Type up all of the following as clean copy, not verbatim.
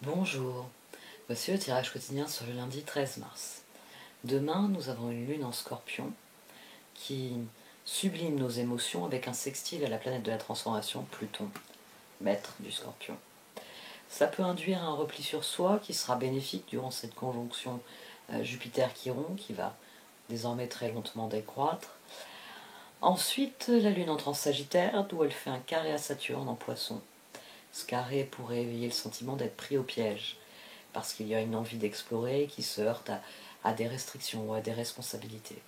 Bonjour, voici le tirage quotidien sur le lundi 13 mars. Demain, nous avons une lune en Scorpion qui sublime nos émotions avec un sextile à la planète de la transformation, Pluton, maître du Scorpion. Ça peut induire un repli sur soi qui sera bénéfique durant cette conjonction Jupiter-Chiron qui va désormais très lentement décroître. Ensuite, la lune entre en Sagittaire, d'où elle fait un carré à Saturne en Poisson. Ce carré pourrait éveiller le sentiment d'être pris au piège, parce qu'il y a une envie d'explorer qui se heurte à des restrictions ou à des responsabilités.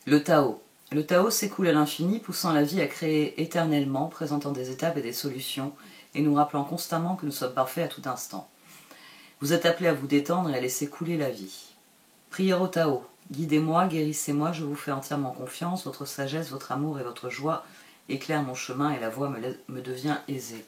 Le Tao. Le Tao s'écoule à l'infini, poussant la vie à créer éternellement, présentant des étapes et des solutions, et nous rappelant constamment que nous sommes parfaits à tout instant. Vous êtes appelés à vous détendre et à laisser couler la vie. Prière au Tao. Guidez-moi, guérissez-moi, je vous fais entièrement confiance, votre sagesse, votre amour et votre joie éclairent mon chemin et la voie me devient aisée.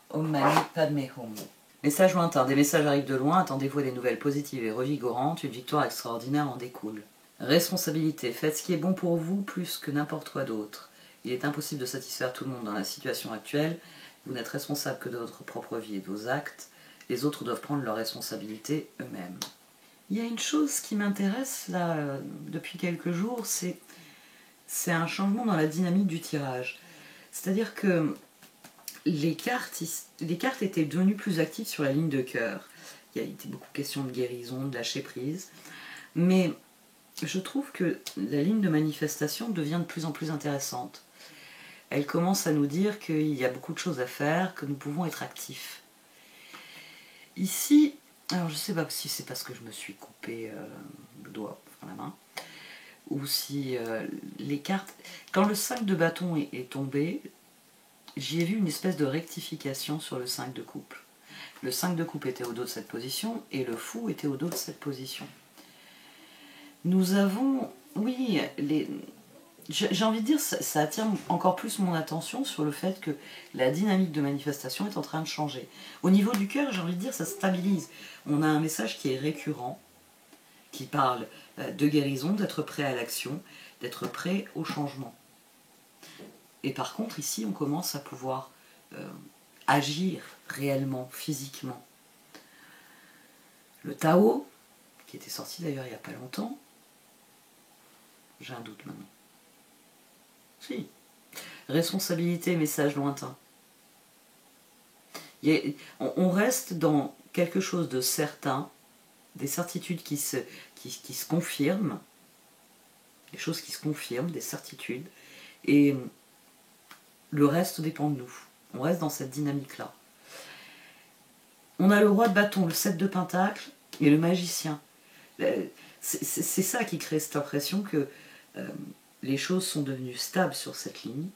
Om Mani Padme Hum. Message lointain. Des messages arrivent de loin, attendez-vous à des nouvelles positives et revigorantes, une victoire extraordinaire en découle. Responsabilité. Faites ce qui est bon pour vous plus que n'importe quoi d'autre. Il est impossible de satisfaire tout le monde dans la situation actuelle. Vous n'êtes responsable que de votre propre vie et de vos actes. Les autres doivent prendre leurs responsabilités eux-mêmes. Il y a une chose qui m'intéresse là depuis quelques jours, c'est un changement dans la dynamique du tirage. C'est-à-dire que les cartes étaient devenues plus actives sur la ligne de cœur. Il y a été beaucoup question de guérison, de lâcher prise. Mais je trouve que la ligne de manifestation devient de plus en plus intéressante. Elle commence à nous dire qu'il y a beaucoup de choses à faire, que nous pouvons être actifs. Ici, alors je ne sais pas si c'est parce que je me suis coupé le doigt, enfin la main, ou si les cartes... Quand le 5 de bâton est tombé, j'y ai vu une espèce de rectification sur le 5 de coupe. Le 5 de coupe était au dos de cette position et le fou était au dos de cette position. Nous avons, oui, j'ai envie de dire, ça attire encore plus mon attention sur le fait que la dynamique de manifestation est en train de changer. Au niveau du cœur, j'ai envie de dire, ça stabilise. On a un message qui est récurrent, qui parle de guérison, d'être prêt à l'action, d'être prêt au changement. Et par contre, ici, on commence à pouvoir agir réellement, physiquement. Le Tao, qui était sorti d'ailleurs il n'y a pas longtemps, j'ai un doute maintenant. Si. Responsabilité, message lointain. On reste dans quelque chose de certain, des certitudes qui se confirment, des choses qui se confirment, des certitudes, et le reste dépend de nous. On reste dans cette dynamique-là. On a le roi de bâton, le 7 de pentacle et le magicien. C'est ça qui crée cette impression que les choses sont devenues stables sur cette ligne.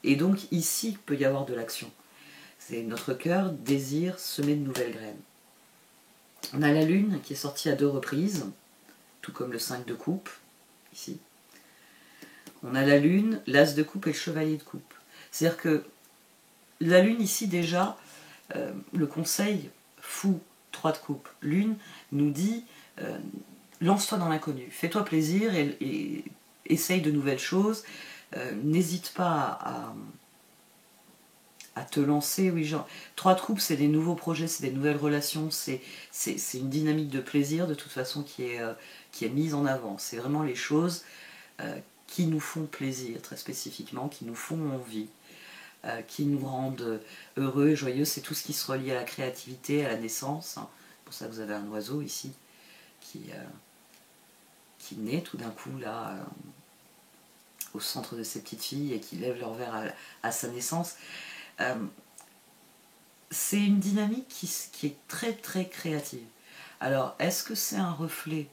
Et donc ici, il peut y avoir de l'action. C'est notre cœur désire semer de nouvelles graines. On a la lune qui est sortie à 2 reprises, tout comme le 5 de coupe, ici. On a la lune, l'as de coupe et le chevalier de coupe. C'est-à-dire que la lune ici déjà, le conseil fou, 3 de coupe, lune, nous dit lance-toi dans l'inconnu, fais-toi plaisir et essaye de nouvelles choses, n'hésite pas à te lancer, oui, genre, 3 de coupe, c'est des nouveaux projets, c'est des nouvelles relations, c'est une dynamique de plaisir de toute façon qui est mise en avant. C'est vraiment les choses qui nous font plaisir, très spécifiquement, qui nous font envie, qui nous rendent heureux et joyeux. C'est tout ce qui se relie à la créativité, à la naissance. C'est pour ça que vous avez un oiseau ici qui naît tout d'un coup là au centre de ces petites filles et qui lèvent leur verre à sa naissance. C'est une dynamique qui est très très créative. Alors, est-ce que c'est un reflet?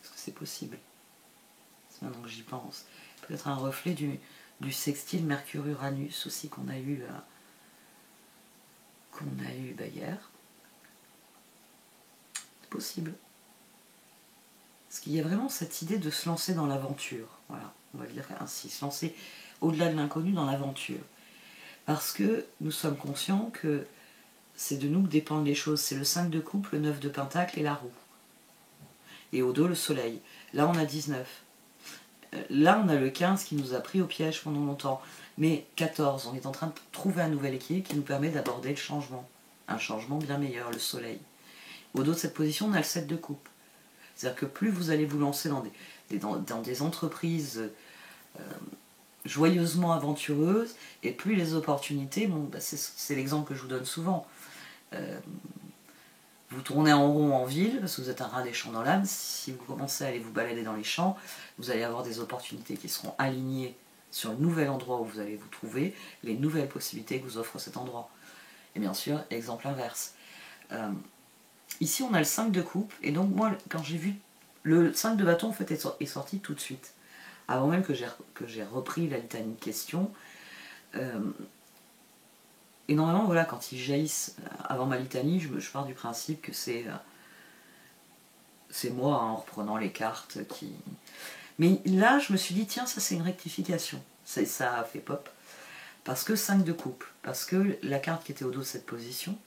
Est-ce que c'est possible? C'est maintenant que j'y pense. Peut-être un reflet du sextile Mercure-Uranus aussi qu'on a eu hier. C'est possible. Parce qu'il y a vraiment cette idée de se lancer dans l'aventure. Voilà, on va dire ainsi, se lancer au-delà de l'inconnu dans l'aventure. Parce que nous sommes conscients que c'est de nous que dépendent les choses. C'est le 5 de coupe, le 9 de pentacle et la roue. Et au dos, le soleil. Là, on a 19. Là, on a le 15 qui nous a pris au piège pendant longtemps. Mais 14, on est en train de trouver un nouvel équilibre qui nous permet d'aborder le changement. Un changement bien meilleur, le soleil. Au dos de cette position, on a le 7 de coupe. C'est-à-dire que plus vous allez vous lancer dans des entreprises joyeusement aventureuses, et plus les opportunités, bon, bah c'est l'exemple que je vous donne souvent. Vous tournez en rond en ville, parce que vous êtes un rat des champs dans l'âme. Si vous commencez à aller vous balader dans les champs, vous allez avoir des opportunités qui seront alignées sur le nouvel endroit où vous allez vous trouver, les nouvelles possibilités que vous offre cet endroit. Et bien sûr, exemple inverse. Ici, on a le 5 de coupe, et donc moi, quand j'ai vu le 5 de bâton, en fait, est sorti tout de suite. Avant même que j'ai repris la litanie de questions. Et normalement, voilà, quand ils jaillissent avant ma litanie, je pars du principe que c'est moi, hein, en reprenant les cartes, qui... Mais là, je me suis dit, tiens, ça c'est une rectification. Ça a fait pop. Parce que 5 de coupe. Parce que la carte qui était au dos de cette position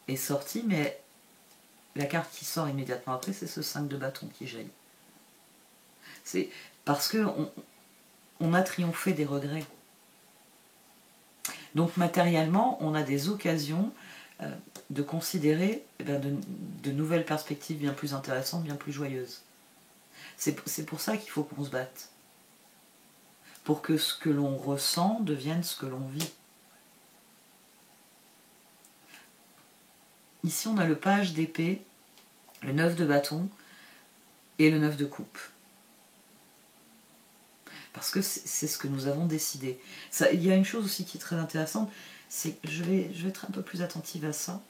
est sortie, mais la carte qui sort immédiatement après, c'est ce 5 de bâton qui jaillit. C'est parce que on a triomphé des regrets. Donc matériellement, on a des occasions de considérer de nouvelles perspectives bien plus intéressantes, bien plus joyeuses. C'est pour ça qu'il faut qu'on se batte. Pour que ce que l'on ressent devienne ce que l'on vit. Ici, on a le page d'épée, le 9 de bâton et le 9 de coupe. Parce que c'est ce que nous avons décidé. Il y a une chose aussi qui est très intéressante, c'est que je vais être un peu plus attentive à ça.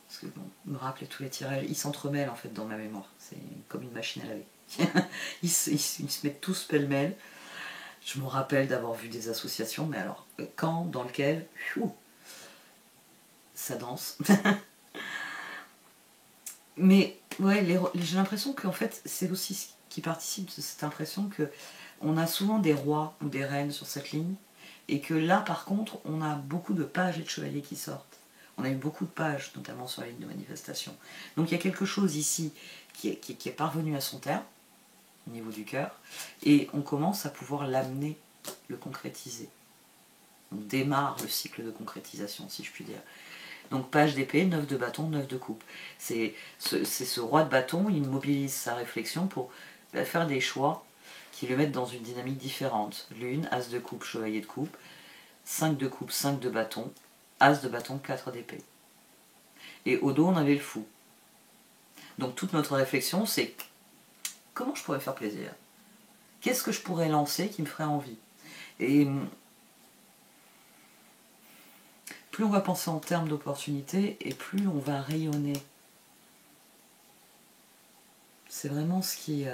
Parce que bon, me rappeler tous les tirages, ils s'entremêlent en fait dans ma mémoire. C'est comme une machine à laver. ils se mettent tous pêle-mêle. Je me rappelle d'avoir vu des associations, mais alors, quand, dans lequel, ça danse. Mais ouais, j'ai l'impression qu'en fait, c'est aussi ce qui participe de cette impression que on a souvent des rois ou des reines sur cette ligne, et que là, par contre, on a beaucoup de pages et de chevaliers qui sortent. On a eu beaucoup de pages, notamment sur la ligne de manifestation. Donc il y a quelque chose ici qui est parvenu à son terme, au niveau du cœur, et on commence à pouvoir l'amener, le concrétiser. On démarre le cycle de concrétisation, si je puis dire. Donc page d'épée, 9 de bâton, 9 de coupe. C'est ce roi de bâton, il mobilise sa réflexion pour faire des choix qui le mettent dans une dynamique différente. Lune, as de coupe, chevalier de coupe, 5 de coupe, 5 de bâton, as de bâton, 4 d'épée. Et au dos, on avait le fou. Donc toute notre réflexion, c'est comment je pourrais faire plaisir? Qu'est-ce que je pourrais lancer qui me ferait envie? Et plus on va penser en termes d'opportunités, et plus on va rayonner. C'est vraiment ce qui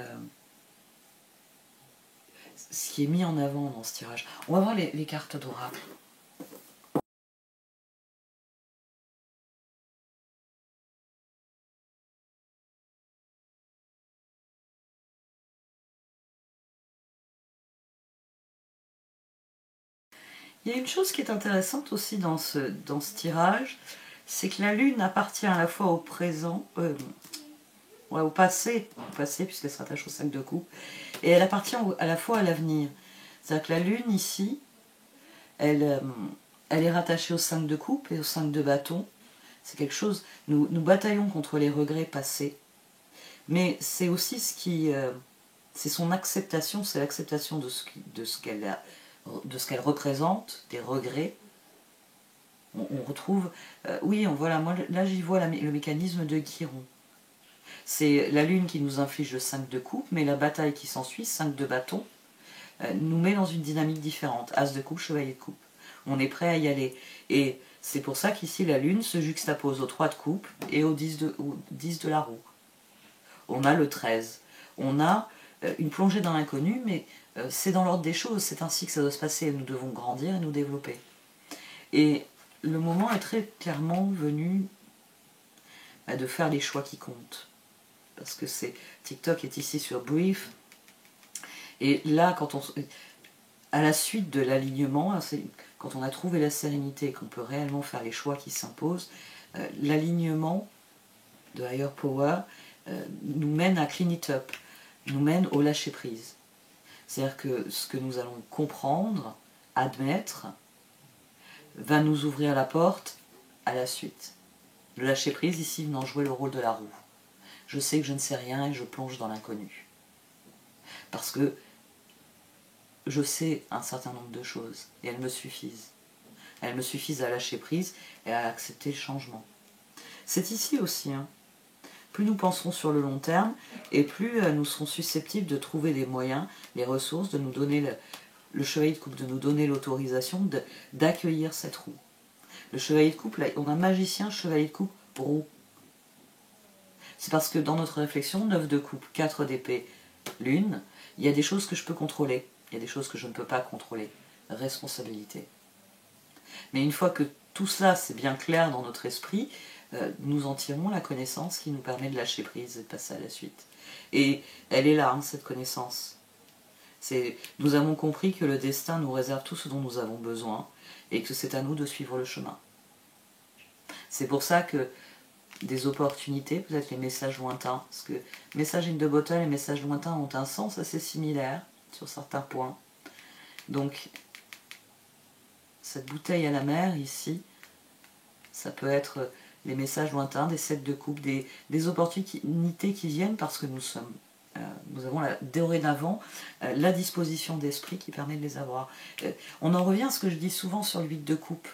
est mis en avant dans ce tirage. On va voir les cartes d'oracle. Il y a une chose qui est intéressante aussi dans ce tirage, c'est que la lune appartient à la fois au présent, au passé puisqu'elle se rattache au 5 de coupe, et elle appartient à la fois à l'avenir. C'est-à-dire que la lune ici, elle est rattachée au 5 de coupe et au 5 de bâton. C'est quelque chose, nous bataillons contre les regrets passés, mais c'est aussi ce qui... c'est son acceptation, c'est l'acceptation de ce qu'elle représente, des regrets. On retrouve... voilà, moi là j'y vois le mécanisme de Chiron. C'est la lune qui nous inflige le 5 de coupe, mais la bataille qui s'ensuit, 5 de bâton, nous met dans une dynamique différente. As de coupe, chevalier de coupe. On est prêt à y aller. Et c'est pour ça qu'ici la lune se juxtapose au 3 de coupe et au 10 de la roue. On a le 13. On a une plongée dans l'inconnu, mais c'est dans l'ordre des choses. C'est ainsi que ça doit se passer. Nous devons grandir et nous développer. Et le moment est très clairement venu de faire les choix qui comptent. Parce que TikTok est ici sur Brief. Et là, à la suite de l'alignement, quand on a trouvé la sérénité et qu'on peut réellement faire les choix qui s'imposent, l'alignement de Higher Power nous mène à clean it up. nous mène au lâcher-prise. C'est-à-dire que ce que nous allons comprendre, admettre, va nous ouvrir la porte à la suite. Le lâcher-prise, ici, venant jouer le rôle de la roue. Je sais que je ne sais rien et je plonge dans l'inconnu. Parce que je sais un certain nombre de choses et elles me suffisent. Elles me suffisent à lâcher prise et à accepter le changement. C'est ici aussi, hein. Plus nous penserons sur le long terme et plus nous serons susceptibles de trouver les moyens, les ressources, de nous donner le chevalier de coupe, de nous donner l'autorisation d'accueillir cette roue. Le chevalier de coupe, là, on a magicien, chevalier de coupe, roue. C'est parce que dans notre réflexion, 9 de coupe, 4 d'épée, lune, il y a des choses que je peux contrôler, il y a des choses que je ne peux pas contrôler. Responsabilité. Mais une fois que tout ça c'est bien clair dans notre esprit, nous en tirons la connaissance qui nous permet de lâcher prise et de passer à la suite. Et elle est là, hein, cette connaissance. Nous avons compris que le destin nous réserve tout ce dont nous avons besoin et que c'est à nous de suivre le chemin. C'est pour ça que des opportunités, peut-être les messages lointains, parce que message in the bottle et messages lointains ont un sens assez similaire sur certains points. Donc, cette bouteille à la mer, ici, ça peut être les messages lointains, des sets de coupe, des opportunités qui viennent parce que nous avons dorénavant la disposition d'esprit qui permet de les avoir. On en revient à ce que je dis souvent sur le 8 de coupe.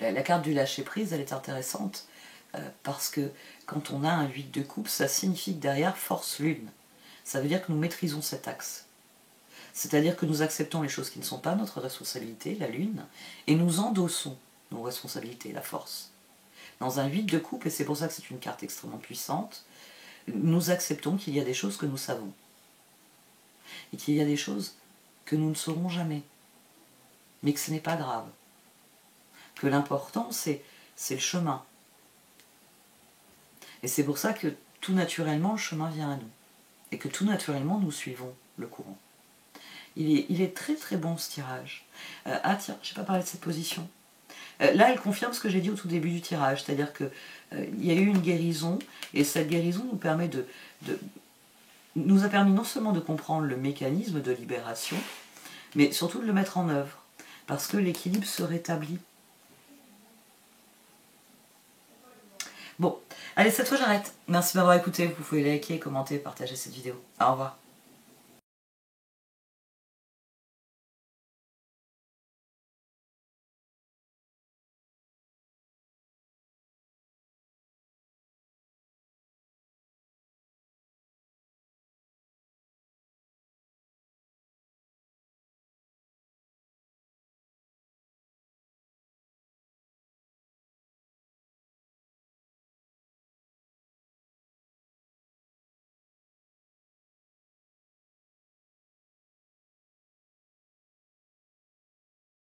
La carte du lâcher-prise, elle est intéressante parce que quand on a un 8 de coupe, ça signifie que derrière, force lune. Ça veut dire que nous maîtrisons cet axe. C'est-à-dire que nous acceptons les choses qui ne sont pas notre responsabilité, la lune, et nous endossons nos responsabilités, la force. Dans un 8 de coupe, et c'est pour ça que c'est une carte extrêmement puissante, nous acceptons qu'il y a des choses que nous savons. Et qu'il y a des choses que nous ne saurons jamais. Mais que ce n'est pas grave. Que l'important, c'est le chemin. Et c'est pour ça que tout naturellement, le chemin vient à nous. Et que tout naturellement, nous suivons le courant. Il est très très bon ce tirage. Ah tiens, je n'ai pas parlé de cette position. Là, elle confirme ce que j'ai dit au tout début du tirage, c'est-à-dire qu'il y a eu une guérison, et cette guérison nous a permis non seulement de comprendre le mécanisme de libération, mais surtout de le mettre en œuvre, parce que l'équilibre se rétablit. Bon, allez, cette fois j'arrête. Merci de m'avoir écouté, vous pouvez liker, commenter, partager cette vidéo. Au revoir.